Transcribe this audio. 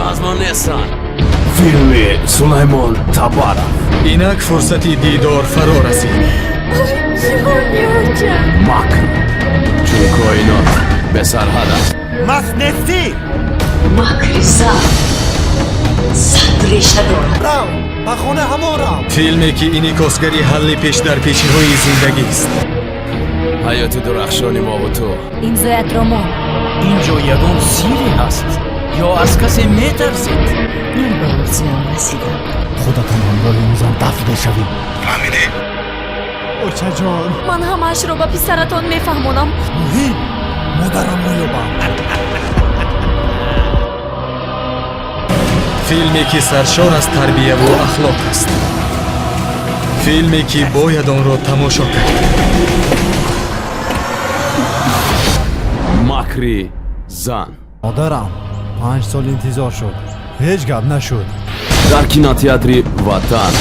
سازمانیستان فیلم سلیمان تبارов. اینک فرصتی دیدار فرا رسید. مکر چون کائنات به سرحد است. مسنفتی مکریزا صدریشه دارد. رام با خونه همون رام. فیلمی که اینیکاسگری حل پیش در پیچی های زندگی است. حیات درخشان ما و تو. این زیاد رمان اینجا یگان سیری هست یا از کسی میترسید؟ من به آرزوام رسیدم. خودتان همراه میزان دفع بشویم. اوچه جان من همش رو با پسرتان میفهمونم. مهم مادرم رو یابم. فیلمی که سرشار از تربیه و اخلاق است. فیلمی که باید آن را تماشا کرد. مکری زن مادرم 5 سال انتظار شد. هیچ گپ نشد. در کیناتیاتری وطن